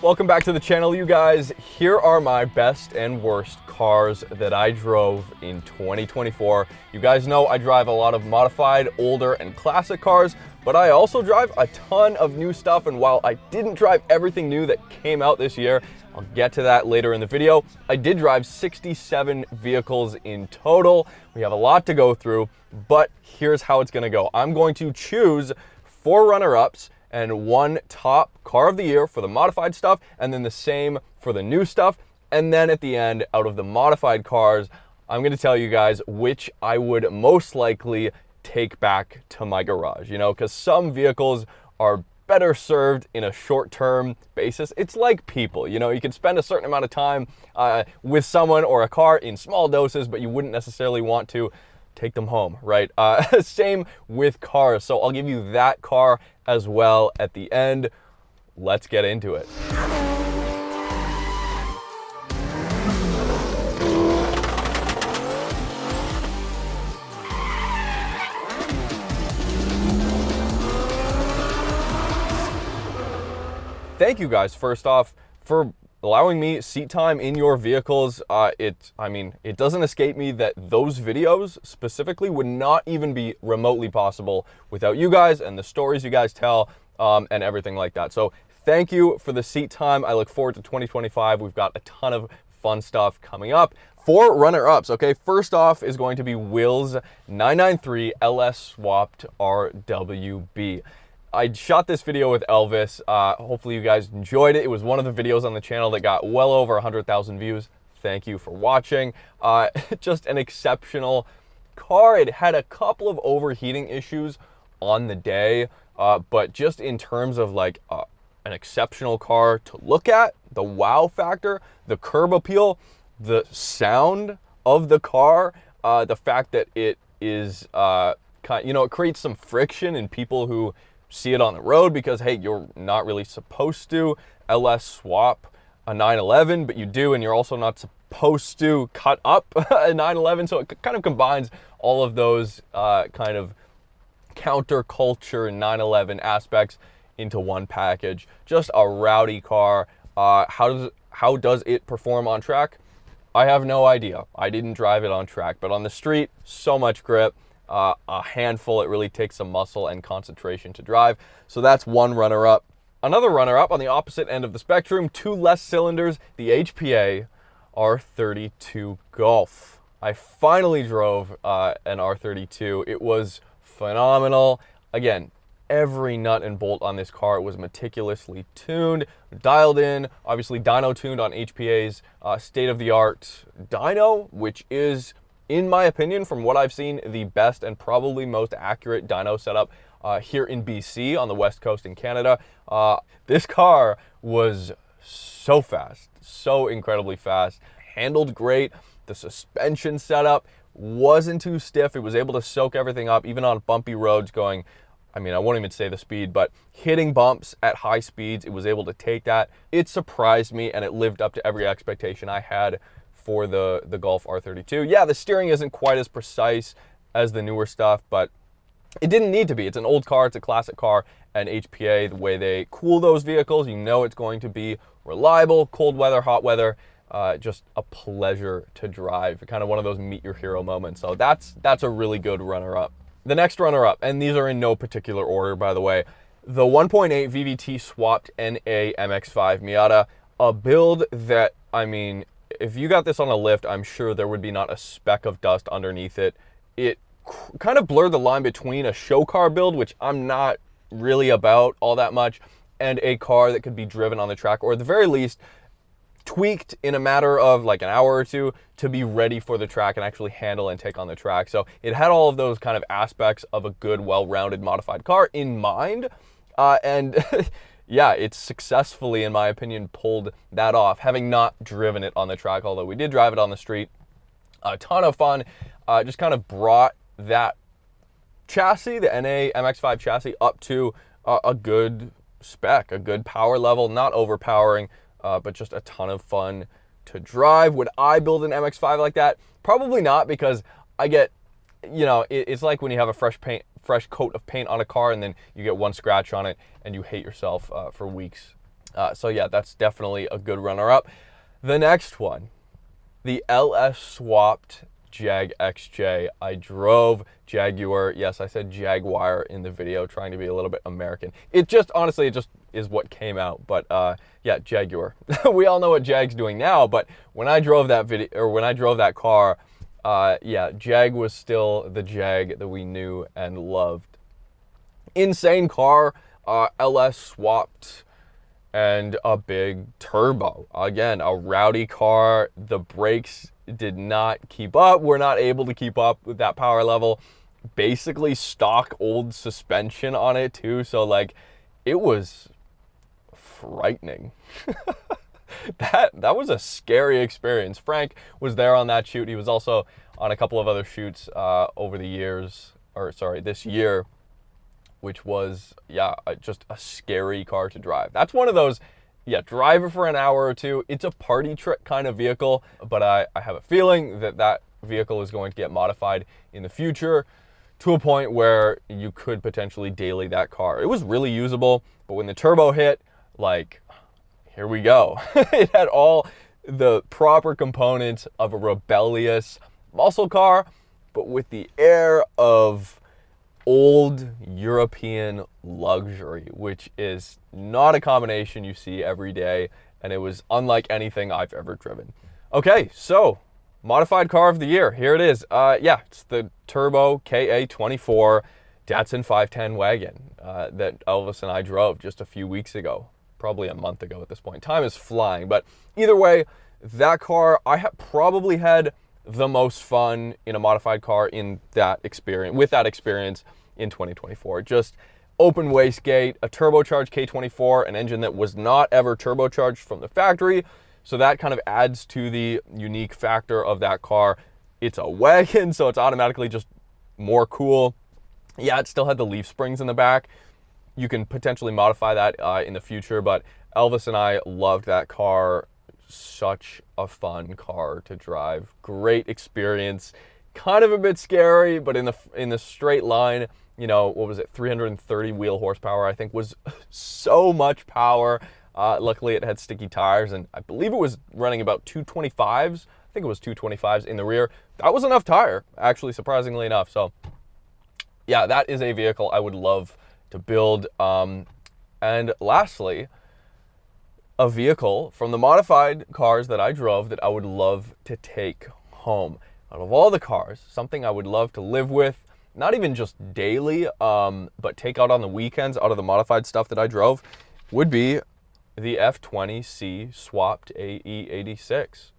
Welcome back to the channel, you guys. Here are my best and worst cars that I drove in 2024. You guys know I drive a lot of modified, older, and classic cars, but I also drive a ton of new stuff, and while I didn't drive everything new that came out this year, I'll get to that later in the video, I did drive 67 vehicles in total. We have a lot to go through, but here's how it's gonna go. I'm going to choose 4 runner-ups and 1 top car of the year for the modified stuff, and then the same for the new stuff. And then at the end, out of the modified cars, I'm going to tell you guys which I would most likely take back to my garage, you know, because some vehicles are better served in a short-term basis. It's like people, you know, you can spend a certain amount of time with someone or a car in small doses, but you wouldn't necessarily want to take them home, right? Same with cars. So I'll give you that car as well at the end. Let's get into it. Thank you guys, first off, for allowing me seat time in your vehicles. It doesn't escape me that those videos specifically would not even be remotely possible without you guys and the stories you guys tell and everything like that. So thank you for the seat time. I look forward to 2025. We've got a ton of fun stuff coming up. 4 runner-ups, okay? First off is going to be Will's 993 LS Swapped RWB. I shot this video with Elvis. Hopefully you guys enjoyed it. It was one of the videos on the channel that got well over 100,000 views. Thank you for watching. Just an exceptional car. It had a couple of overheating issues on the day, but just in terms of like an exceptional car to look at, the wow factor, the curb appeal, the sound of the car, the fact that it is, it creates some friction in people who see it on the road because, hey, you're not really supposed to LS swap a 911, but you do, and you're also not supposed to cut up a 911. So it kind of combines all of those kind of counterculture 911 aspects into one package. Just a rowdy car. How does it perform on track? I have no idea. I didn't drive it on track, but on the street, so much grip. A handful. It really takes some muscle and concentration to drive. So that's one runner-up. Another runner-up on the opposite end of the spectrum, 2 less cylinders, the HPA R32 Golf. I finally drove an R32. It was phenomenal. Again, every nut and bolt on this car was meticulously tuned, dialed in, obviously dyno tuned on HPA's state-of-the-art dyno, which is, in my opinion, from what I've seen, the best and probably most accurate dyno setup here in BC on the West Coast in Canada. This car was so fast, so incredibly fast, handled great. The suspension setup wasn't too stiff. It was able to soak everything up, even on bumpy roads going, I won't even say the speed, but hitting bumps at high speeds, it was able to take that. It surprised me, and it lived up to every expectation I had for the Golf R32. Yeah, the steering isn't quite as precise as the newer stuff, but it didn't need to be. It's an old car, it's a classic car, and HPA, the way they cool those vehicles, you know it's going to be reliable, cold weather, hot weather, just a pleasure to drive. Kind of one of those meet your hero moments. So that's a really good runner-up. The next runner-up, and these are in no particular order, by the way, the 1.8 VVT swapped NA MX-5 Miata, a build that, if you got this on a lift, I'm sure there would be not a speck of dust underneath it. It kind of blurred the line between a show car build, which I'm not really about all that much, and a car that could be driven on the track, or at the very least, tweaked in a matter of like an hour or two to be ready for the track and actually handle and take on the track. So it had all of those kind of aspects of a good, well-rounded modified car in mind. And yeah, it's successfully, in my opinion, pulled that off, having not driven it on the track, although we did drive it on the street. A ton of fun. Just kind of brought that chassis, the NA MX-5 chassis, up to a good spec, a good power level, not overpowering, but just a ton of fun to drive. Would I build an MX-5 like that? Probably not, because I get, it's like when you have a fresh coat of paint on a car and then you get one scratch on it and you hate yourself for weeks So yeah, that's definitely a good runner-up. The next one, the LS swapped Jag XJ. I drove Jaguar. Yes, I said Jaguar in the video, trying to be a little bit American. It just, honestly, it just is what came out. But yeah, Jaguar. We all know what Jag's doing now, but when I drove that video, or when I drove that car, yeah, Jag was still the Jag that we knew and loved. Insane car. LS swapped, and a big turbo. Again, a rowdy car. The brakes did not keep up. We're not able to keep up with that power level. Basically stock old suspension on it too. So like, it was frightening. That was a scary experience. Frank was there on that shoot. He was also on a couple of other shoots over the years, or sorry, this year, which was, yeah, just a scary car to drive. That's one of those, yeah, drive it for an hour or two. It's a party trick kind of vehicle, but I have a feeling that that vehicle is going to get modified in the future to a point where you could potentially daily that car. It was really usable, but when the turbo hit, like, here we go. It had all the proper components of a rebellious muscle car, but with the air of old European luxury, which is not a combination you see every day, and it was unlike anything I've ever driven. Okay, so modified car of the year, here it is. Yeah, it's the Turbo KA24 Datsun 510 wagon that Elvis and I drove just a few weeks ago, probably a month ago at this point. Time is flying, but either way, that car, I probably had the most fun in a modified car in that experience, with that experience in 2024. Just open wastegate, a turbocharged K24, an engine that was not ever turbocharged from the factory. So that kind of adds to the unique factor of that car. It's a wagon, so it's automatically just more cool. Yeah, it still had the leaf springs in the back. You can potentially modify that in the future, but Elvis and I loved that car. Such a fun car to drive. Great experience. Kind of a bit scary, but in the straight line, you know, what was it, 330 wheel horsepower, I think, was so much power. Luckily, it had sticky tires, and I believe it was running about 225s. I think it was 225s in the rear. That was enough tire, actually, surprisingly enough. So, yeah, that is a vehicle I would love to build. And lastly, a vehicle from the modified cars that I drove that I would love to take home. Out of all the cars, something I would love to live with, not even just daily, but take out on the weekends out of the modified stuff that I drove, would be the F20C swapped AE86.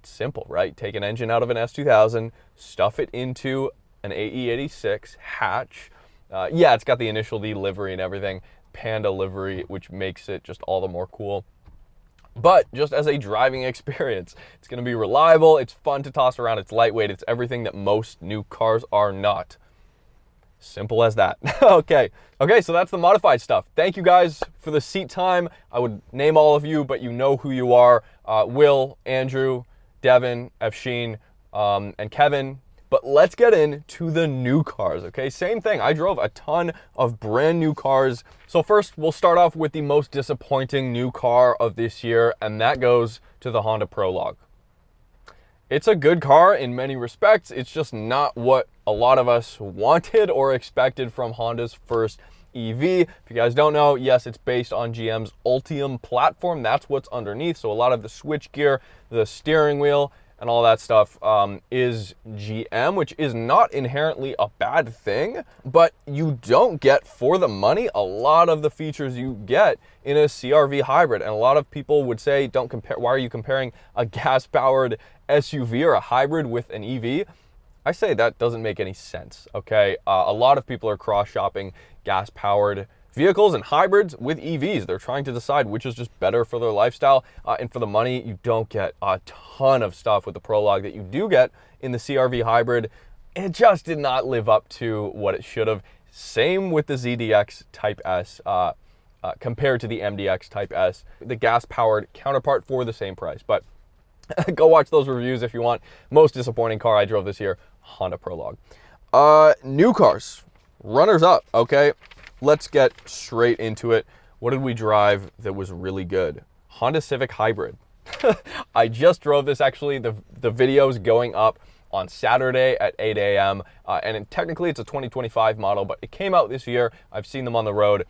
Simple, right? Take an engine out of an S2000, stuff it into an AE86 hatch. Yeah, it's got the initial D livery and everything, Panda livery, which makes it just all the more cool. But just as a driving experience, it's going to be reliable, it's fun to toss around, it's lightweight, it's everything that most new cars are not. Simple as that. Okay, so that's the modified stuff. Thank you guys for the seat time. I would name all of you, but you know who you are. Will, Andrew, Devin, Efsheen, and Kevin. But let's get into the new cars, okay? Same thing. I drove a ton of brand new cars. So first, we'll start off with the most disappointing new car of this year, and that goes to the Honda Prologue. It's a good car in many respects. It's just not what a lot of us wanted or expected from Honda's first EV. If you guys don't know, yes, it's based on GM's Ultium platform. That's what's underneath. So a lot of the switchgear, the steering wheel, and all that stuff is GM, which is not inherently a bad thing, but you don't get for the money a lot of the features you get in a CR-V hybrid. And a lot of people would say, don't compare, why are you comparing a gas-powered SUV or a hybrid with an EV? I say that doesn't make any sense, okay? A lot of people are cross-shopping gas-powered vehicles and hybrids with EVs. They're trying to decide which is just better for their lifestyle. And for the money, you don't get a ton of stuff with the Prologue that you do get in the CR-V hybrid. It just did not live up to what it should have. Same with the ZDX Type S compared to the MDX Type S, the gas-powered counterpart for the same price. But go watch those reviews if you want. Most disappointing car I drove this year, Honda Prologue. New cars, runners up, okay? Let's get straight into it. what did we drive that was really good? Honda Civic Hybrid. I just drove this actually. The video's going up on Saturday at 8 a.m. Technically it's a 2025 model, but it came out this year. I've seen them on the road.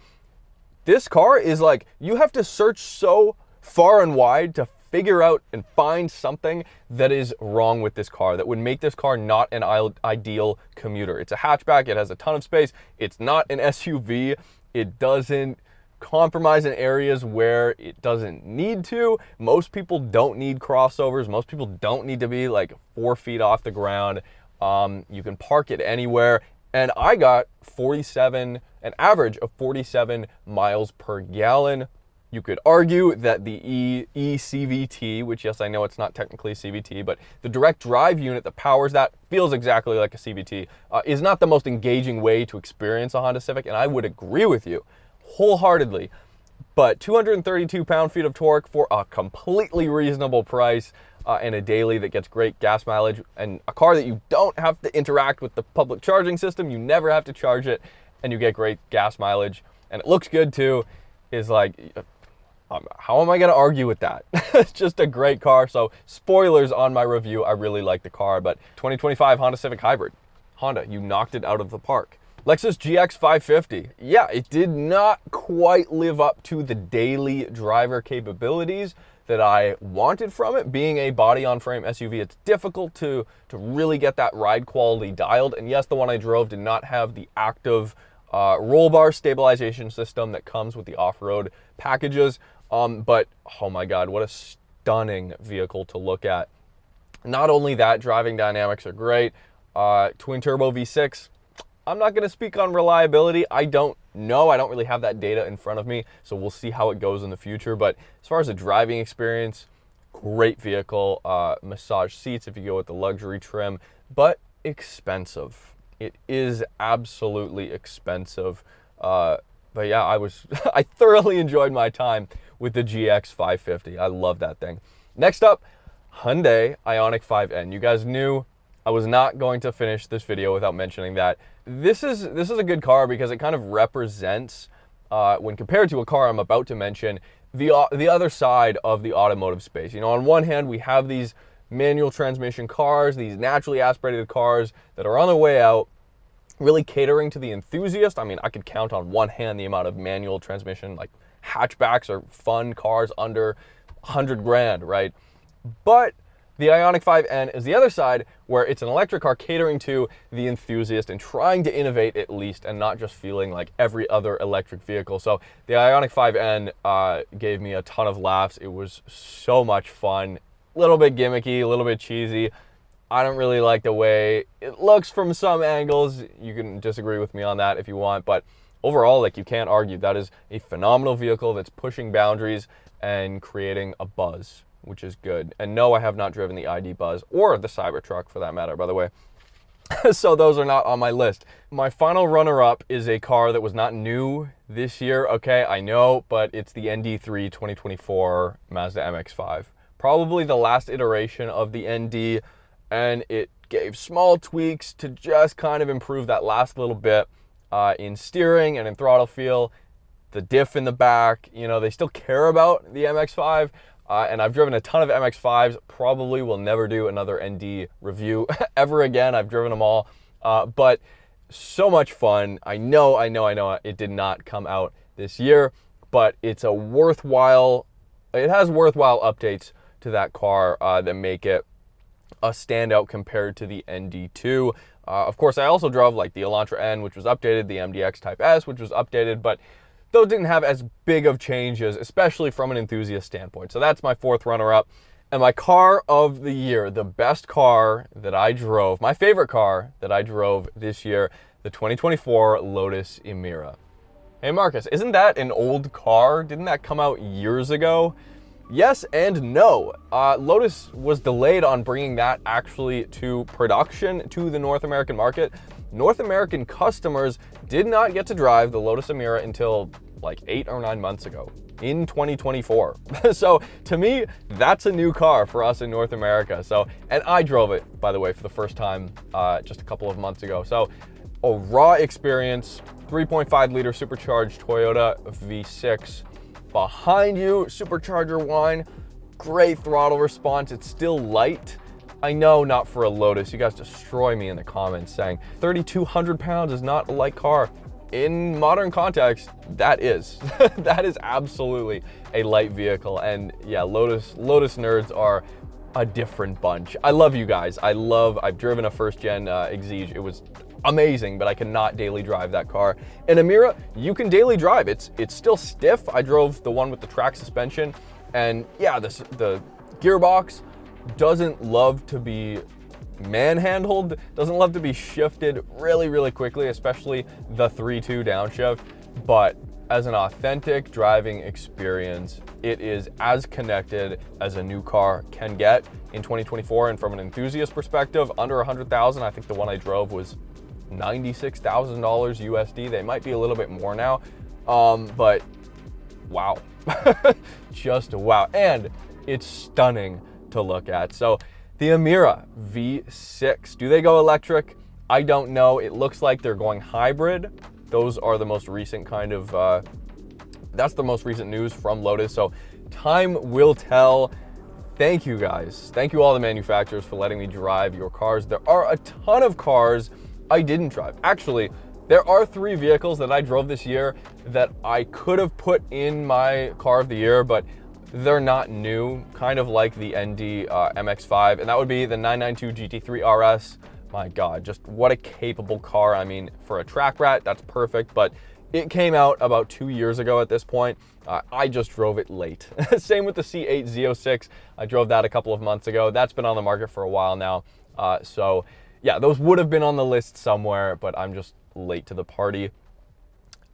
This car is like, you have to search so far and wide to figure out and find something that is wrong with this car that would make this car not an ideal commuter. It's a hatchback. It has a ton of space. It's not an SUV. It doesn't compromise in areas where it doesn't need to. Most people don't need crossovers. Most people don't need to be like 4 feet off the ground. You can park it anywhere. And I got an average of 47 miles per gallon. You could argue that the eCVT, which, yes, I know it's not technically CVT, but the direct drive unit that powers that feels exactly like a CVT, is not the most engaging way to experience a Honda Civic, and I would agree with you wholeheartedly. But 232 pound-feet of torque for a completely reasonable price, and a daily that gets great gas mileage, and a car that you don't have to interact with the public charging system. You never have to charge it, and you get great gas mileage, and it looks good too. Is like, how am I going to argue with that? It's just a great car. So spoilers on my review, I really like the car. But 2025 Honda Civic Hybrid. Honda, you knocked it out of the park. Lexus GX 550. Yeah, it did not quite live up to the daily driver capabilities that I wanted from it. Being a body-on-frame SUV, it's difficult to really get that ride quality dialed. And yes, the one I drove did not have the active roll bar stabilization system that comes with the off-road packages. But oh my God, what a stunning vehicle to look at. Not only that, driving dynamics are great. Twin turbo V6. I'm not going to speak on reliability. I don't know. I don't really have that data in front of me, so we'll see how it goes in the future. But as far as the driving experience, great vehicle. Massage seats if you go with the luxury trim, but expensive. It is absolutely expensive. But yeah, I thoroughly enjoyed my time with the GX 550. I love that thing. Next up, Hyundai Ioniq 5N. You guys knew I was not going to finish this video without mentioning that. This is a good car because it kind of represents, when compared to a car I'm about to mention, the other side of the automotive space. You know, on one hand, we have these manual transmission cars, these naturally aspirated cars that are on their way out, really catering to the enthusiast. I mean, I could count on one hand the amount of manual transmission, like hatchbacks or fun cars under 100 grand, right? But the Ioniq 5N is the other side, where it's an electric car catering to the enthusiast and trying to innovate at least, and not just feeling like every other electric vehicle. So the Ioniq 5N gave me a ton of laughs. It was so much fun. A little bit gimmicky, a little bit cheesy. I don't really like the way it looks from some angles. You can disagree with me on that if you want, but overall, like, you can't argue. That is a phenomenal vehicle that's pushing boundaries and creating a buzz, which is good. And no, I have not driven the ID Buzz or the Cybertruck for that matter, by the way. So those are not on my list. My final runner-up is a car that was not new this year. Okay, I know, but it's the ND3 2024 Mazda MX-5. Probably the last iteration of the ND, and it gave small tweaks to just kind of improve that last little bit in steering and in throttle feel. The diff in the back, you know, they still care about the MX-5. And I've driven a ton of MX-5s, probably will never do another ND review ever again. I've driven them all, but so much fun. I know it did not come out this year, but it's a worthwhile, it has worthwhile updates to that car that make it a standout compared to the ND2. Of course, I also drove like the Elantra N, which was updated, the MDX Type S, which was updated, but those didn't have as big of changes, especially from an enthusiast standpoint. So that's my fourth runner-up. And my car of the year, the best car that I drove, my favorite car that I drove this year, the 2024 Lotus Emira. Hey Marcus, isn't that an old car? Didn't that come out years ago? Yes and no. Lotus was delayed on bringing that actually to production to the North American market. North American customers did not get to drive the Lotus Emira until like 8 or 9 months ago in 2024. So to me, that's a new car for us in North America. So, and I drove it, by the way, for the first time just a couple of months ago. So a raw experience. 3.5 liter supercharged Toyota V6 behind you, supercharger whine, great throttle response. It's still light. I know, not for a Lotus. You guys destroy me in the comments saying 3,200 pounds is not a light car. In modern context, that is. That is absolutely a light vehicle. And yeah, Lotus nerds are a different bunch. I love you guys. I've driven a first gen Exige. It was amazing, but I cannot daily drive that car. In Emira, you can daily drive. It's still stiff. I drove the one with the track suspension, and yeah, the gearbox doesn't love to be manhandled, doesn't love to be shifted really quickly, especially the 3.2 downshift. But as an authentic driving experience, it is as connected as a new car can get in 2024. And from an enthusiast perspective, under 100,000, I think the one I drove was $96,000 USD. They might be a little bit more now, but wow. Just wow. And it's stunning to look at. So the Emira V6, do they go electric? I don't know. It looks like they're going hybrid. Those are the most recent kind of, that's the most recent news from Lotus. So time will tell. Thank you guys. Thank you all the manufacturers for letting me drive your cars. There are a ton of cars I didn't drive. Actually, there are 3 vehicles that I drove this year that I could have put in my car of the year, but they're not new, kind of like the ND MX-5, and that would be the 992 GT3 RS. My God, just what a capable car. I mean, for a track rat, that's perfect, but it came out about 2 years ago at this point. I just drove it late. Same with the C8 Z06. I drove that a couple of months ago. That's been on the market for a while now. So yeah, those would have been on the list somewhere, but I'm just late to the party.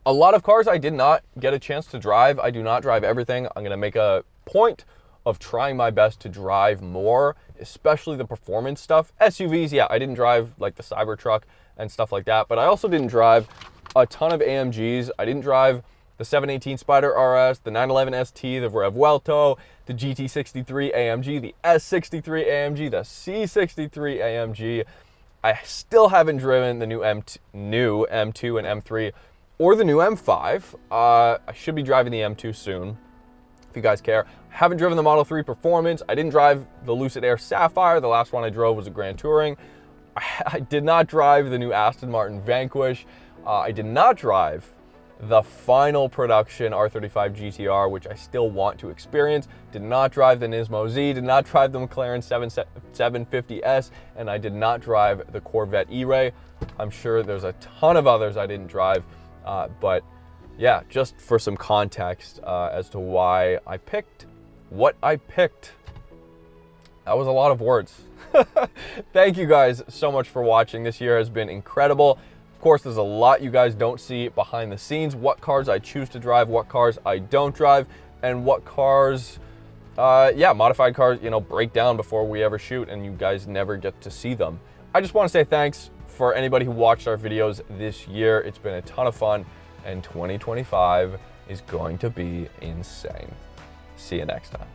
A lot of cars I did not get a chance to drive. I do not drive everything. I'm gonna make a point of trying my best to drive more, especially the performance stuff. SUVs, yeah, I didn't drive like the Cybertruck and stuff like that, but I also didn't drive a ton of AMGs. I didn't drive the 718 Spider RS, the 911 ST, the Revuelto, the GT63 AMG, the S63 AMG, the C63 AMG. I still haven't driven the new M2 and M3 or the new M5. I should be driving the M2 soon, if you guys care. I haven't driven the Model 3 Performance. I didn't drive the Lucid Air Sapphire. The last one I drove was a Grand Touring. I did not drive the new Aston Martin Vanquish. I did not drive the final production R35 GTR, which I still want to experience. Did not drive the Nismo Z, did not drive the McLaren 750S, and I did not drive the Corvette E-Ray. I'm sure there's a ton of others I didn't drive, but yeah, just for some context as to why I picked what I picked. That was a lot of words. Thank you guys so much for watching. This year has been incredible. Of course, there's a lot you guys don't see behind the scenes, what cars I choose to drive, what cars I don't drive, and what cars, yeah, modified cars, you know, break down before we ever shoot and you guys never get to see them. I just want to say thanks for anybody who watched our videos this year. It's been a ton of fun, and 2025 is going to be insane. See you next time.